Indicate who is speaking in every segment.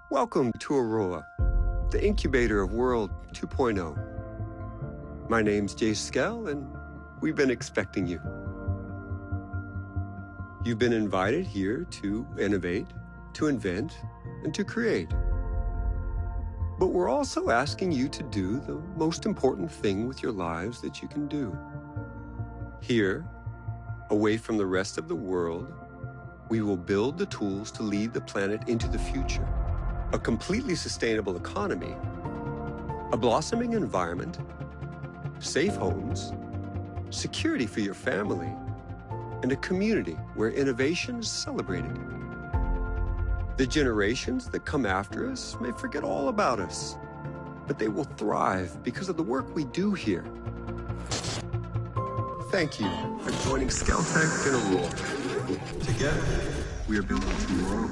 Speaker 1: Welcome to Aurora, the incubator of World 2.0. My name's Jay Skell, and we've been expecting you. You've been invited here to innovate, to invent, and to create. But we're also asking you to do the most important thing with your lives that you can do. Here, away from the rest of the world, we will build the tools to lead the planet into the future. A completely sustainable economy, a blossoming environment, safe homes, security for your family, and a community where innovation is celebrated. The generations that come after us may forget all about us, but they will thrive because of the work we do here. Thank you for joining Skeltech and Aurora. Together, we are building tomorrow.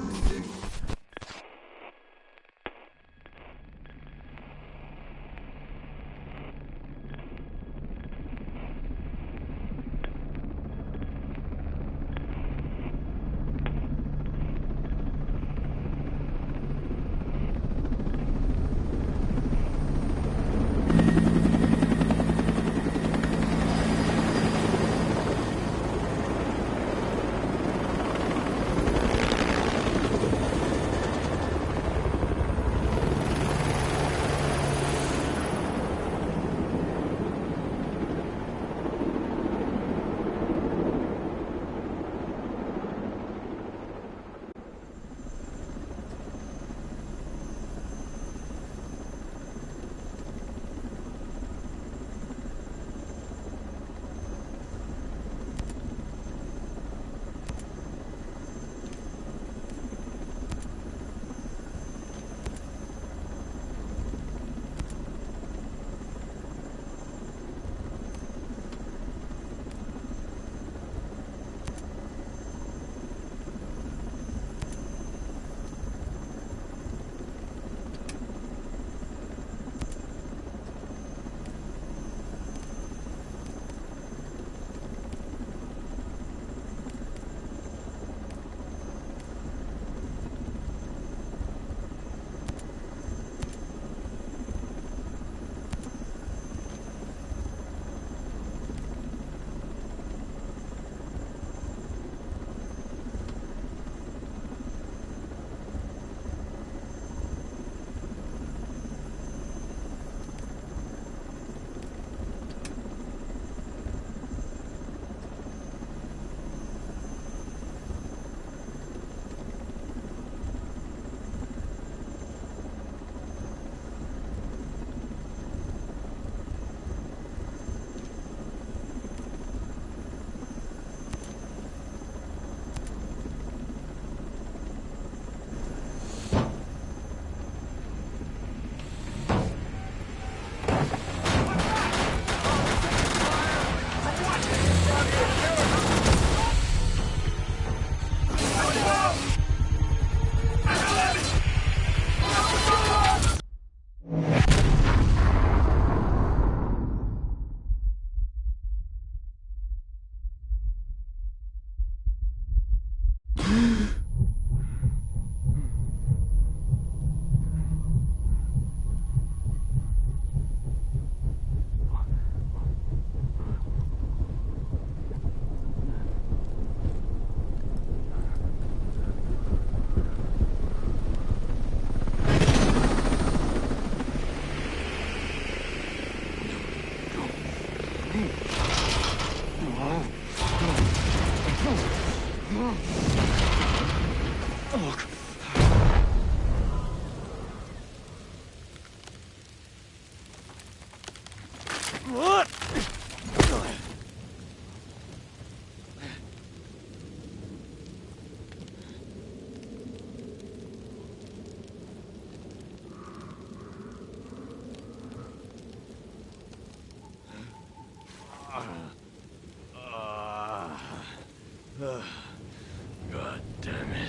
Speaker 2: God damn it.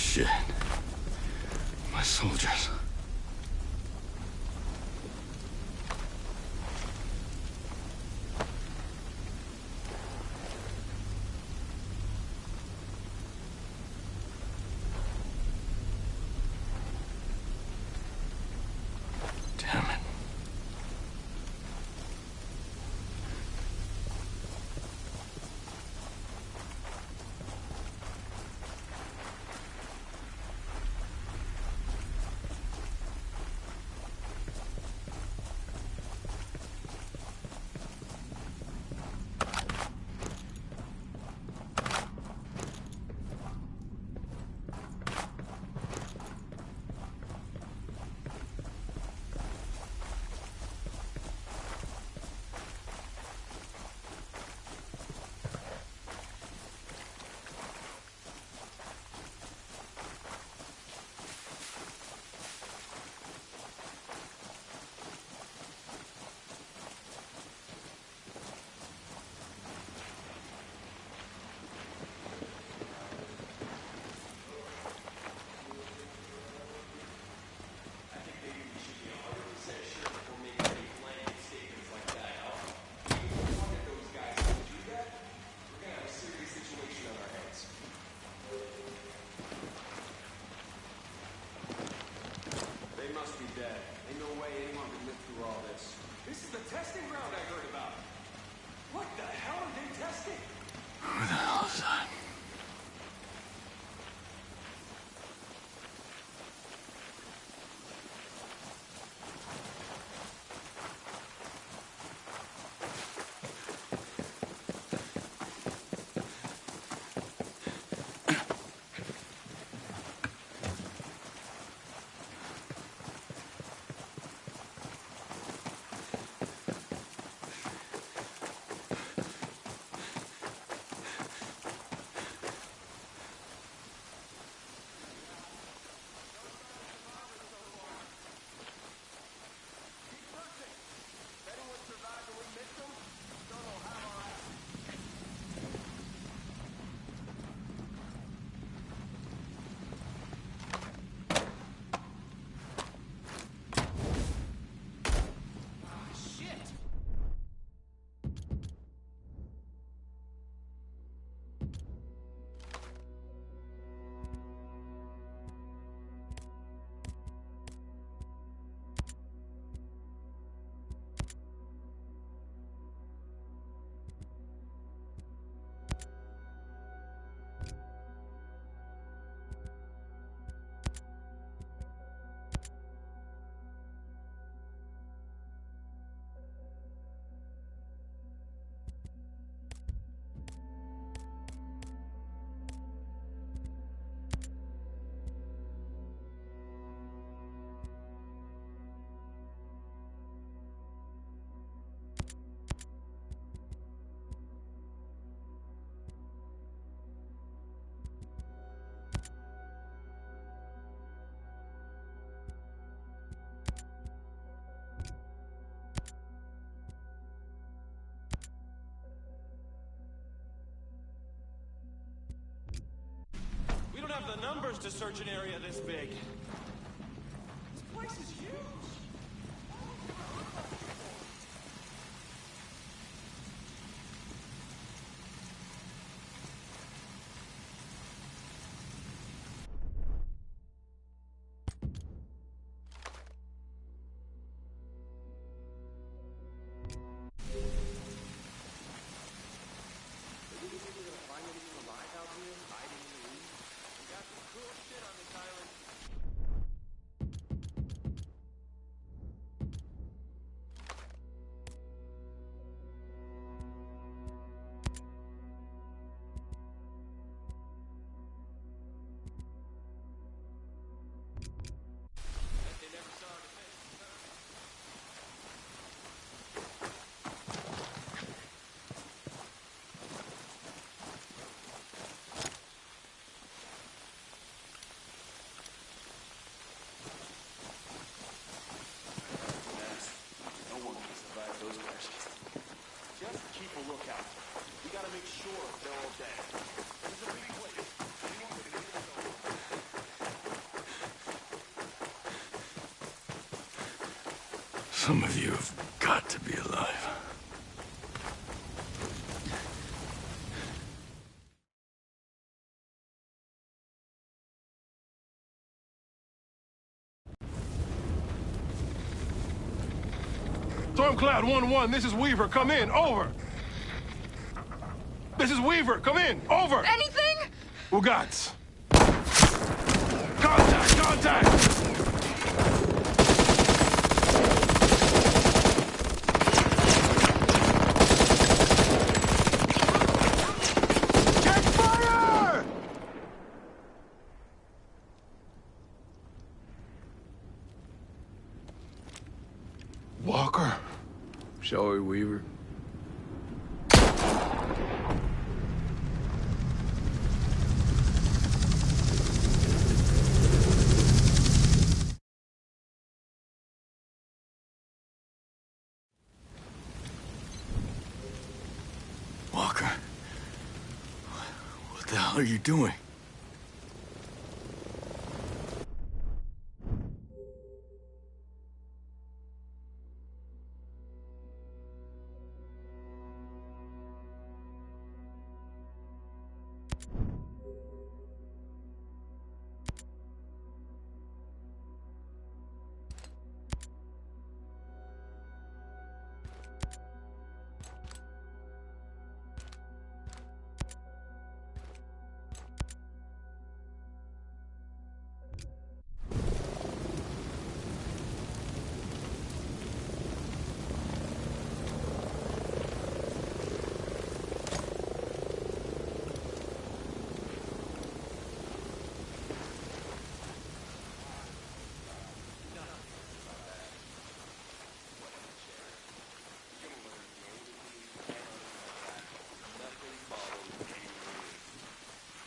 Speaker 2: Shit. My soldiers. Damn it. Who the hell is that?
Speaker 3: We don't have the numbers to search an area this big. This place is huge.
Speaker 2: Some of you have got to be alive.
Speaker 4: Stormcloud 1-1, this is Weaver. Come in. Over. This is Weaver. Come in. Over.
Speaker 5: Anything?
Speaker 4: Ugats. Contact! Contact! Check fire! Walker.
Speaker 2: Shall we, Weaver? Walker. What the hell are you doing?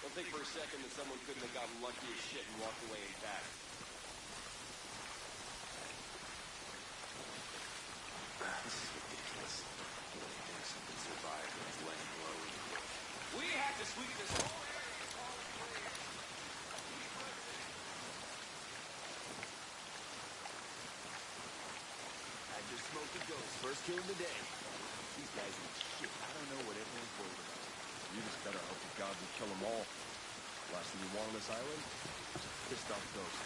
Speaker 3: Don't think for a second that someone couldn't have gotten lucky as shit and walked away intact.
Speaker 2: This is ridiculous. Something survived and it's laying low.
Speaker 3: We have to sweep this whole area.
Speaker 2: I just smoked a ghost. First kill of the day. These guys ain't shit. I don't know what everyone's worried about.
Speaker 6: You just better hope to God we kill them all. Last thing you want on this island? Pissed off ghost.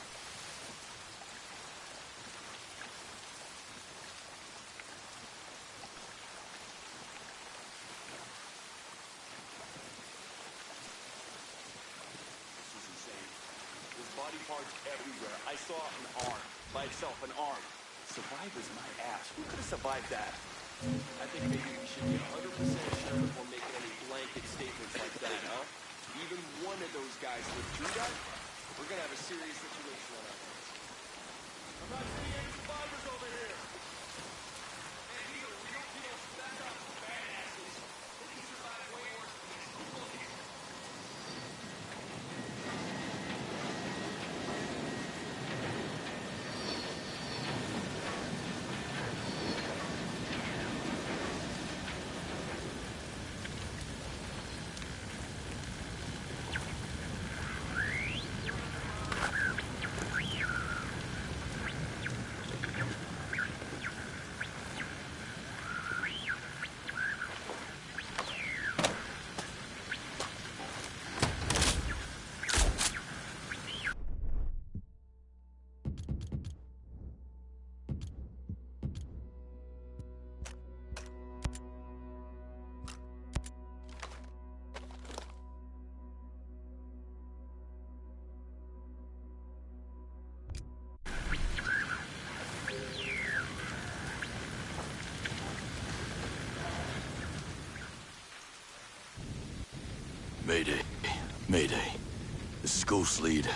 Speaker 3: This is insane. There's body parts everywhere. I saw an arm. By itself, an arm. Survivor's my ass. Who could have survived that? I think maybe we should be 100% sure before making any blanket statements like that, huh? Even one of those guys lived through that, we're gonna have a serious situation on our hands. I'm not seeing any survivors over here. Man, these are real deal back-up badasses. They can survive way worse than this. Look at it.
Speaker 2: Mayday. Mayday. This is Ghost Lead.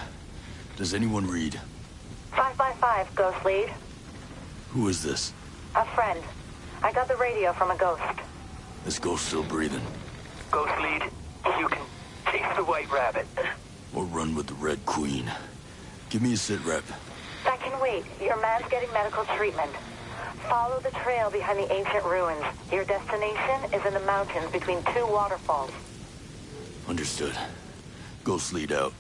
Speaker 2: Does anyone read?
Speaker 7: 5x5, Ghost Lead.
Speaker 2: Who is this?
Speaker 7: A friend. I got the radio from a ghost.
Speaker 2: This ghost still breathing.
Speaker 8: Ghost Lead, you can chase the White Rabbit.
Speaker 2: Or run with the Red Queen. Give me a sit rep.
Speaker 7: That can wait. Your man's getting medical treatment. Follow the trail behind the ancient ruins. Your destination is in the mountains between two waterfalls.
Speaker 2: Understood. Ghost Lead out.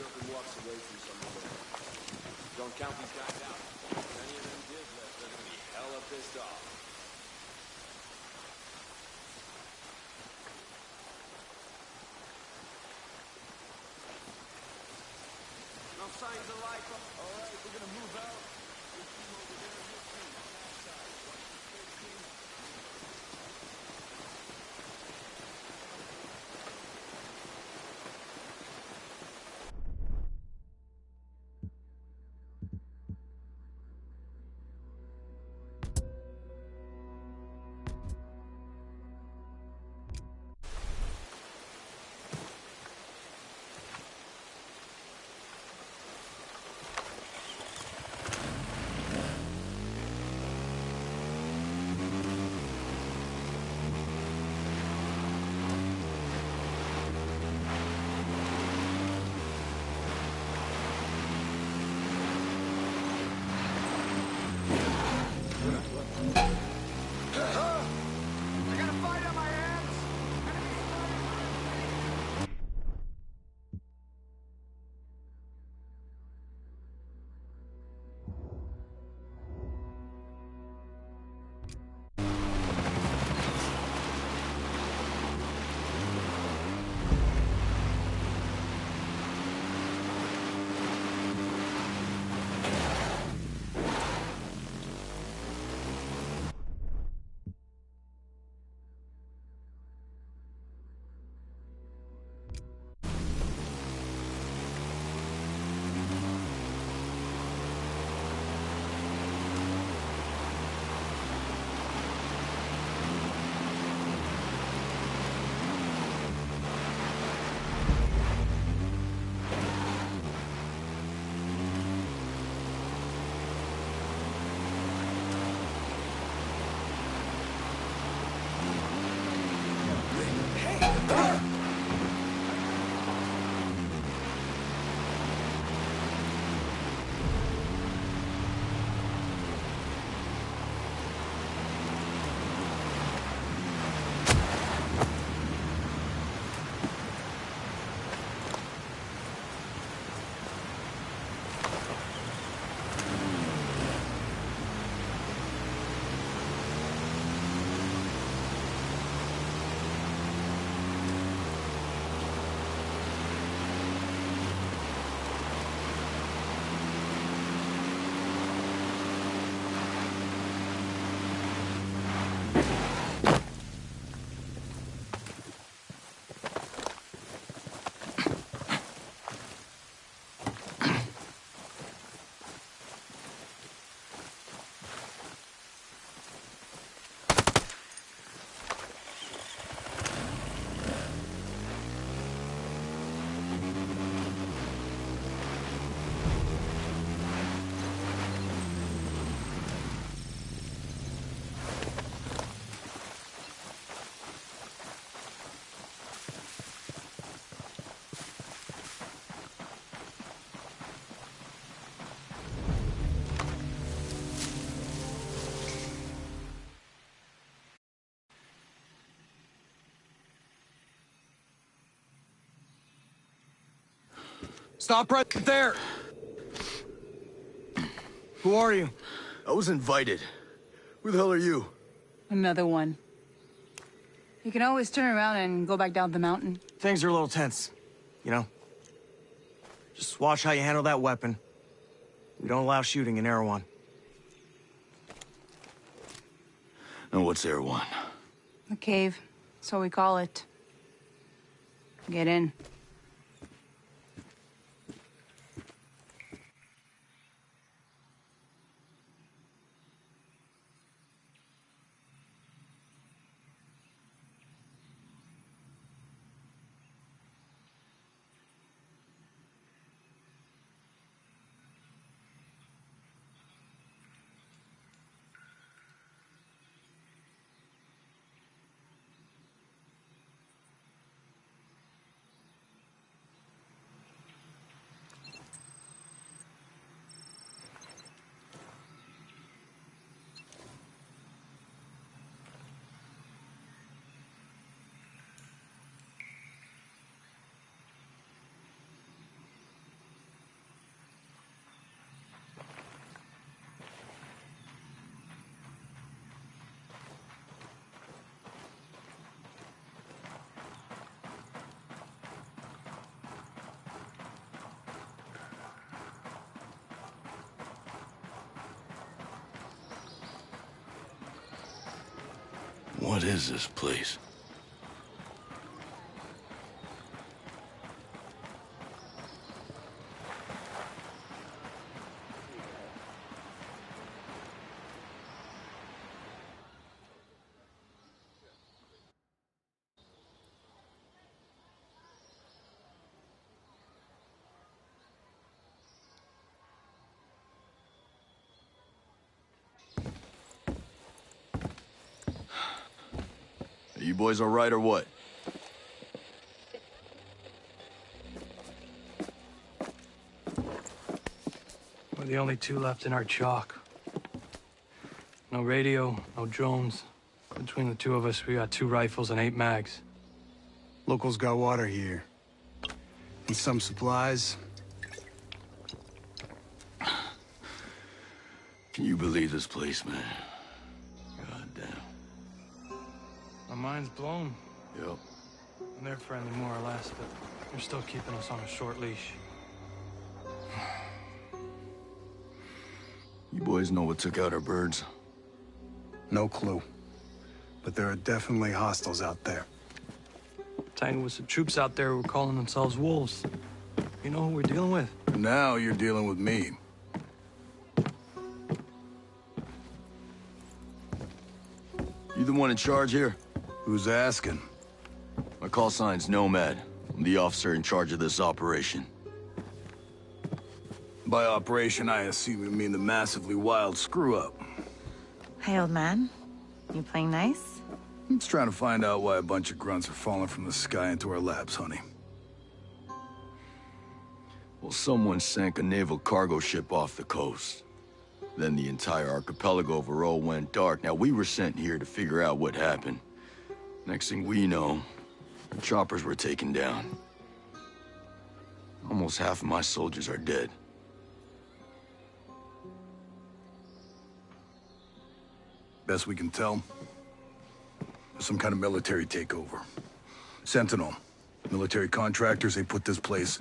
Speaker 6: up and walks away from somewhere.
Speaker 3: Don't count these guys out. If any of them did left, they're gonna be hella pissed off.
Speaker 2: No signs of life. All right, we're gonna move out. Your team over there, your team on that side. Watch the space team. I got a fight on my hands.
Speaker 5: Stop right there! Who are you?
Speaker 6: I was invited. Who the hell are you?
Speaker 9: Another one. You can always turn around and go back down the mountain.
Speaker 5: Things are a little tense, you know? Just watch how you handle that weapon. We don't allow shooting in Erewhon.
Speaker 2: And what's Erewhon?
Speaker 9: The cave. So we call it. Get in.
Speaker 3: What is this place? Are you boys all right or what?
Speaker 10: We're the only two left in our chalk. No radio, no drones. Between the two of us, we got 2 rifles and 8 mags.
Speaker 11: Locals got water here. And some supplies.
Speaker 3: Can you believe this place, man? God damn.
Speaker 10: My mind's blown.
Speaker 3: Yep.
Speaker 10: And they're friendly, more or less, but they're still keeping us on a short leash.
Speaker 3: You boys know what took out our birds?
Speaker 11: No clue. But there are definitely hostiles out there.
Speaker 10: Tangled with some troops out there who were calling themselves wolves. You know who we're dealing with?
Speaker 11: Now you're dealing with me.
Speaker 3: You the one in charge here?
Speaker 11: Who's asking?
Speaker 3: My call sign's Nomad. I'm the officer in charge of this operation.
Speaker 11: By operation, I assume you mean the massively wild screw-up.
Speaker 7: Hey, old man. You playing nice?
Speaker 11: I'm just trying to find out why a bunch of grunts are falling from the sky into our laps, honey.
Speaker 3: Well, someone sank a naval cargo ship off the coast. Then the entire archipelago of Aro went dark. Now, we were sent here to figure out what happened. Next thing we know, the choppers were taken down. Almost half of my soldiers are dead.
Speaker 11: Best we can tell, there's some kind of military takeover. Sentinel, military contractors, they put this place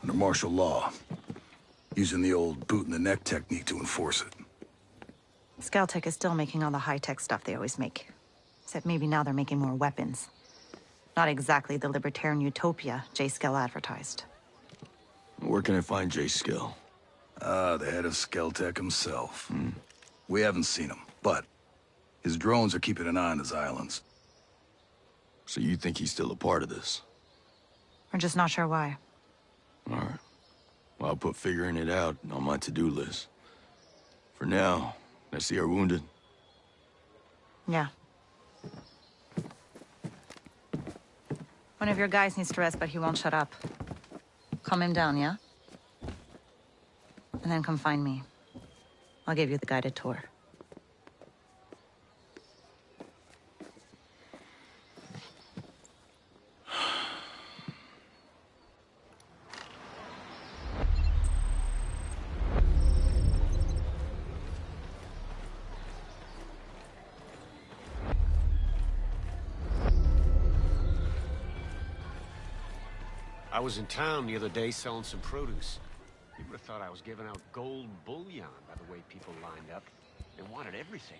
Speaker 11: under martial law, using the old boot-in-the-neck technique to enforce it.
Speaker 7: Scaltech is still making all the high-tech stuff they always make. Except maybe now they're making more weapons. Not exactly the libertarian utopia J. Skell advertised.
Speaker 3: Where can I find J. Skell?
Speaker 11: The head of Scaltech himself. We haven't seen him, but his drones are keeping an eye on his islands.
Speaker 3: So you think he's still a part of this?
Speaker 7: We're just not sure why.
Speaker 3: All right. Well, I'll put figuring it out on my to-do list. For now, let's see our wounded.
Speaker 7: Yeah. One of your guys needs to rest, but he won't shut up. Calm him down, yeah? And then come find me. I'll give you the guided tour.
Speaker 12: I was in town the other day selling some produce. You would have thought I was giving out gold bullion by the way people lined up. They wanted everything.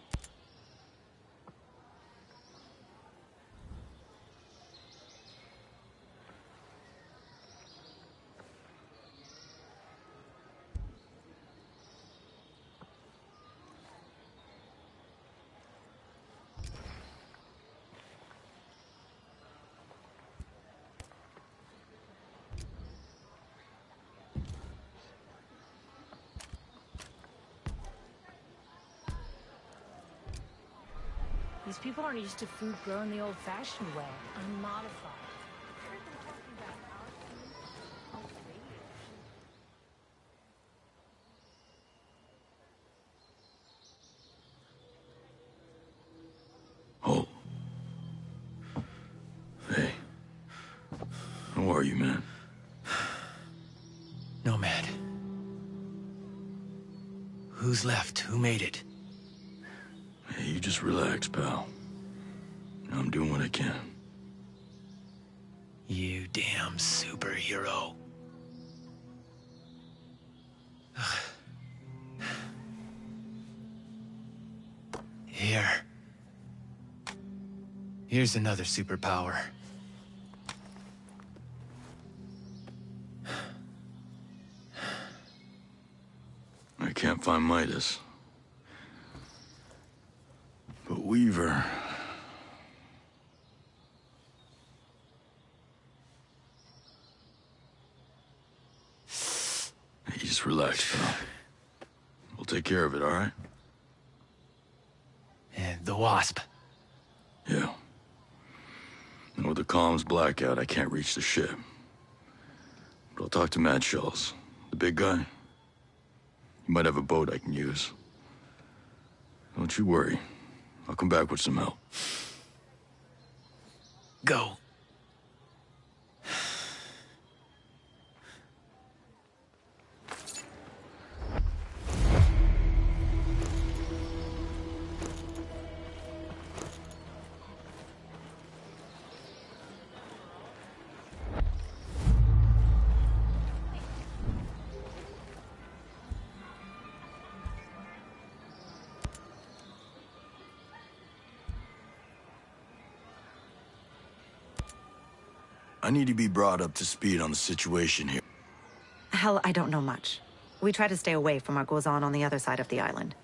Speaker 13: These people aren't used to food grown the old-fashioned way, unmodified.
Speaker 3: Oh. Hey. How are you, man?
Speaker 14: Nomad. Who's left? Who made it?
Speaker 3: Hey, you just relax, pal. I'm doing what I can.
Speaker 14: You damn superhero. Here. Here's another superpower.
Speaker 11: I can't find Midas. But Weaver... Hey, just relax, pal. We'll take care of it, all right?
Speaker 14: And the Wasp.
Speaker 11: Yeah. And with the comms blackout, I can't reach the ship. But I'll talk to Mad Shells, the big guy. He might have a boat I can use. Don't you worry. I'll come back with some help.
Speaker 14: Go.
Speaker 11: I need to be brought up to speed on the situation here.
Speaker 7: Hell, I don't know much. We try to stay away from what goes on the other side of the island.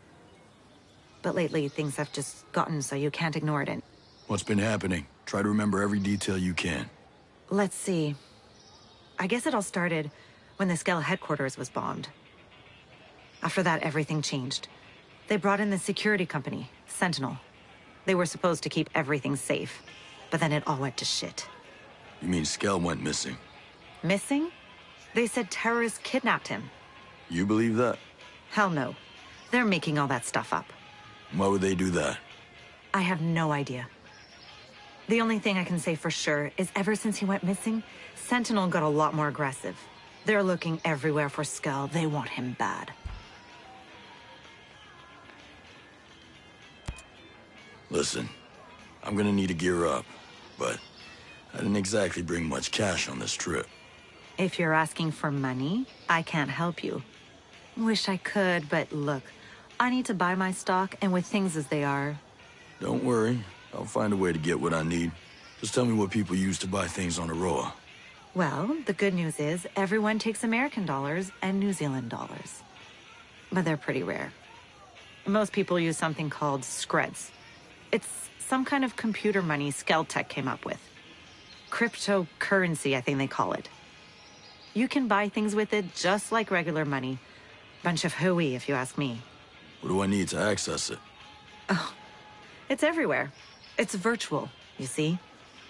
Speaker 7: But lately, things have just gotten so you can't ignore it.
Speaker 11: What's been happening? Try to remember every detail you can.
Speaker 7: Let's see. I guess it all started when the Skell headquarters was bombed. After that, everything changed. They brought in the security company, Sentinel. They were supposed to keep everything safe, but then it all went to shit.
Speaker 11: You mean Skell went missing?
Speaker 7: Missing? They said terrorists kidnapped him.
Speaker 11: You believe that?
Speaker 7: Hell no. They're making all that stuff up.
Speaker 11: Why would they do that?
Speaker 7: I have no idea. The only thing I can say for sure is ever since he went missing, Sentinel got a lot more aggressive. They're looking everywhere for Skell. They want him bad.
Speaker 11: Listen, I'm gonna need to gear up, but I didn't exactly bring much cash on this trip.
Speaker 7: If you're asking for money, I can't help you. Wish I could, but look, I need to buy my stock, and with things as they are...
Speaker 11: Don't worry, I'll find a way to get what I need. Just tell me what people use to buy things on Aroa.
Speaker 7: Well, the good news is everyone takes American dollars and New Zealand dollars. But they're pretty rare. Most people use something called Screds. It's some kind of computer money Skeltech came up with. Cryptocurrency, I think they call it. You can buy things with it just like regular money. Bunch of hooey, if you ask me.
Speaker 11: What do I need to access it?
Speaker 7: Oh, it's everywhere. It's virtual, you see.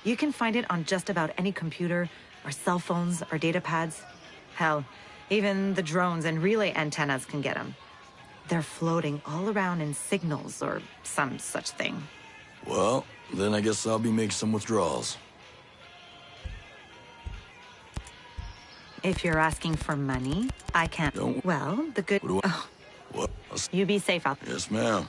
Speaker 7: You can find it on just about any computer, or cell phones, or data pads. Hell, even the drones and relay antennas can get them. They're floating all around in signals or some such thing.
Speaker 11: Well, then I guess I'll be making some withdrawals.
Speaker 7: If you're asking for money, I can't.
Speaker 11: Don't.
Speaker 7: Well, the good... Oh.
Speaker 11: What?
Speaker 7: You be safe out there.
Speaker 11: Yes, ma'am.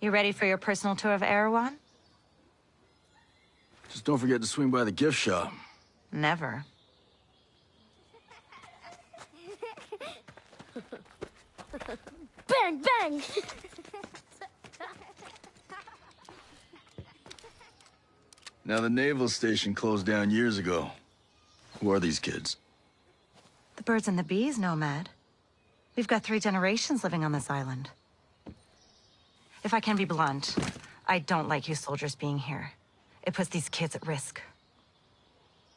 Speaker 7: You ready for your personal tour of Erewhon?
Speaker 11: Just don't forget to swing by the gift shop.
Speaker 7: Never.
Speaker 15: Bang, bang!
Speaker 11: Now, the naval station closed down years ago. Who are these kids?
Speaker 7: The birds and the bees, Nomad. We've got 3 generations living on this island. If I can be blunt, I don't like you soldiers being here. It puts these kids at risk.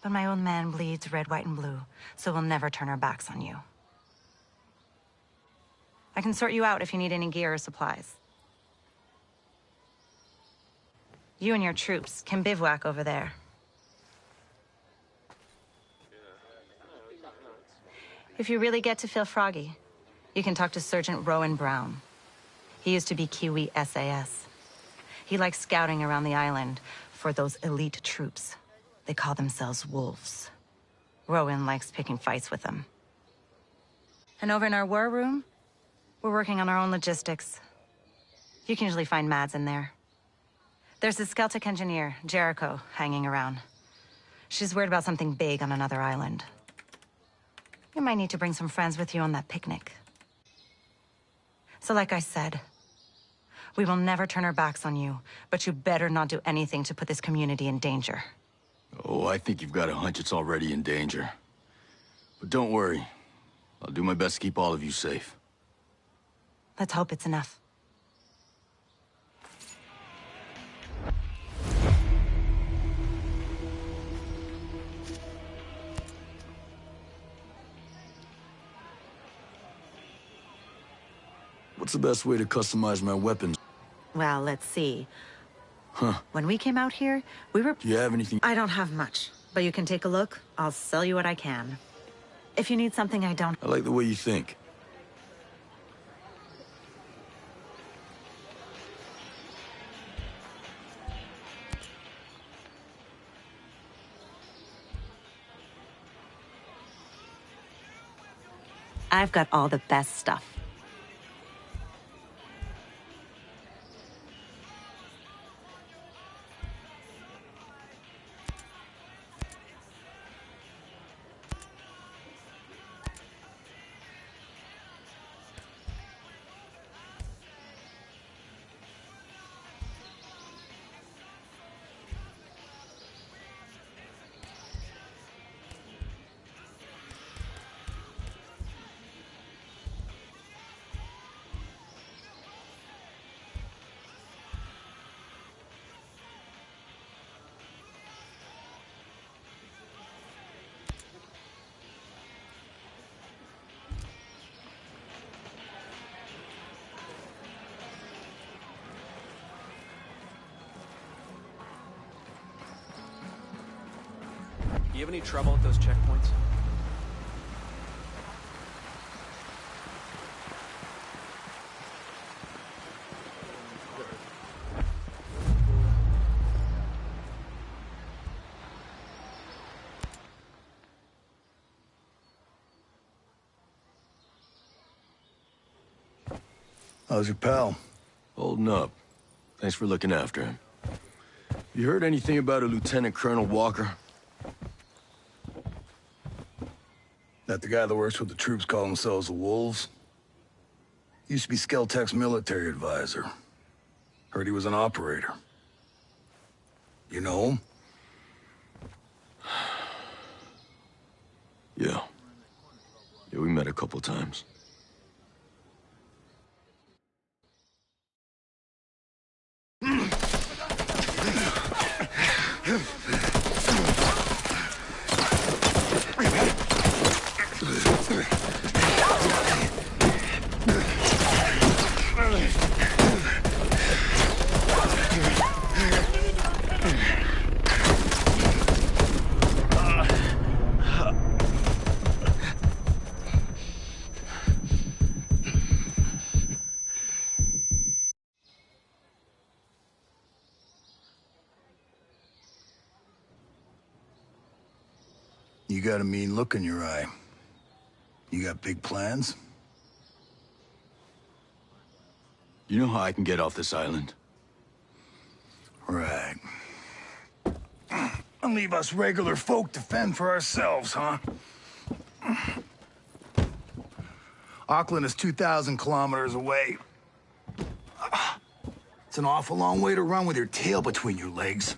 Speaker 7: But my old man bleeds red, white, and blue, so we'll never turn our backs on you. I can sort you out if you need any gear or supplies. You and your troops can bivouac over there. If you really get to feel froggy, you can talk to Sergeant Rowan Brown. He used to be Kiwi SAS. He likes scouting around the island for those elite troops. They call themselves wolves. Rowan likes picking fights with them. And over in our war room, we're working on our own logistics. You can usually find Mads in there. There's a Celtic engineer, Jericho, hanging around. She's worried about something big on another island. You might need to bring some friends with you on that picnic. So like I said, we will never turn our backs on you, but you better not do anything to put this community in danger.
Speaker 15: Oh, I think you've got a hunch it's already in danger. But don't worry. I'll do my best to keep all of you safe.
Speaker 7: Let's hope it's enough.
Speaker 15: What's the best way to customize my weapons?
Speaker 7: Well, let's see.
Speaker 15: Huh.
Speaker 7: When we came out here, we were...
Speaker 15: Do you have anything?
Speaker 7: I don't have much, but you can take a look. I'll sell you what I can. If you need something I don't...
Speaker 15: I like the way you think.
Speaker 7: I've got all the best stuff.
Speaker 16: Do you have any trouble at those checkpoints?
Speaker 11: How's your pal?
Speaker 15: Holding up. Thanks for looking after him. You heard anything about a Lieutenant Colonel Walker?
Speaker 11: That the guy that works with the troops call themselves the Wolves? Used to be Skeltech's military advisor. Heard he was an operator. You know him?
Speaker 15: Yeah. Yeah, we met a couple times.
Speaker 11: You got a mean look in your eye. You got big plans?
Speaker 15: You know how I can get off this island?
Speaker 11: Right. And leave us regular folk to fend for ourselves, huh? Auckland is 2,000 kilometers away. It's an awful long way to run with your tail between your legs.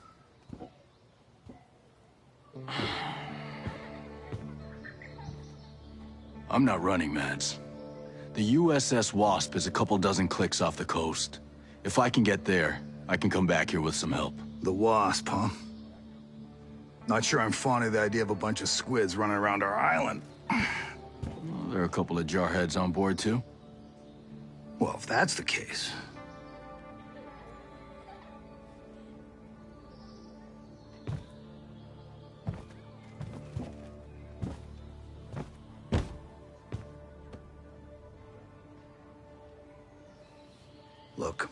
Speaker 15: I'm not running, Mads. The USS Wasp is a couple dozen clicks off the coast. If I can get there, I can come back here with some help.
Speaker 11: The Wasp, huh? Not sure I'm fond of the idea of a bunch of squids running around our island.
Speaker 15: Well, there are a couple of jarheads on board, too.
Speaker 11: Well, if that's the case... Look,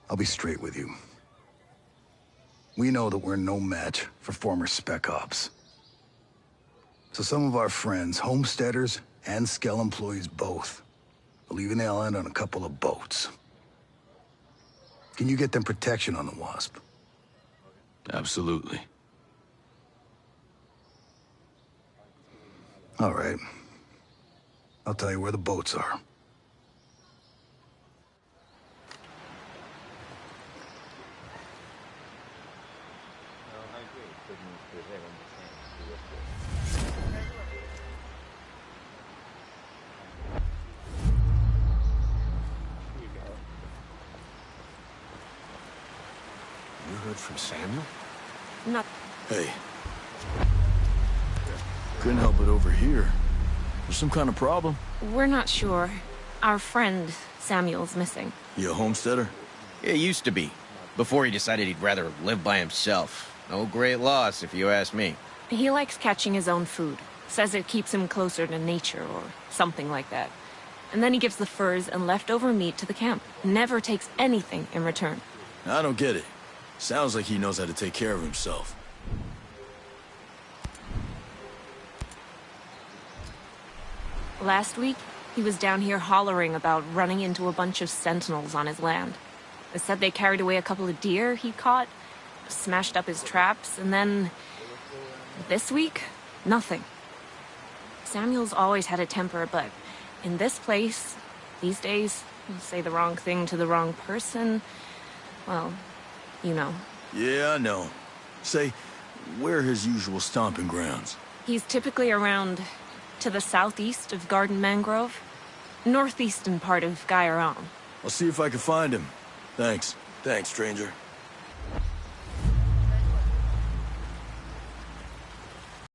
Speaker 11: I'll be straight with you. We know that we're no match for former Spec Ops. So some of our friends, homesteaders and Skell employees both, are leaving the island on a couple of boats. Can you get them protection on the Wasp?
Speaker 15: Absolutely.
Speaker 11: All right. I'll tell you where the boats are.
Speaker 12: You heard from Samuel?
Speaker 13: Not...
Speaker 15: Hey. Couldn't help but overhear. There's some kind of problem?
Speaker 17: We're not sure. Our friend, Samuel's missing.
Speaker 15: You a homesteader?
Speaker 18: It used to be. Before he decided he'd rather live by himself. No great loss, if you ask me.
Speaker 17: He likes catching his own food. Says it keeps him closer to nature or something like that. And then he gives the furs and leftover meat to the camp. Never takes anything in return.
Speaker 15: I don't get it. Sounds like he knows how to take care of himself.
Speaker 17: Last week, he was down here hollering about running into a bunch of sentinels on his land. They said they carried away a couple of deer he caught, smashed up his traps, and then... this week, nothing. Samuel's always had a temper, but in this place, these days, you say the wrong thing to the wrong person, well, you know.
Speaker 15: Yeah, I know. Say, where are his usual stomping grounds?
Speaker 17: He's typically around to the southeast of Garden Mangrove, northeastern part of Gaiaron.
Speaker 15: I'll see if I can find him. Thanks. Thanks, stranger.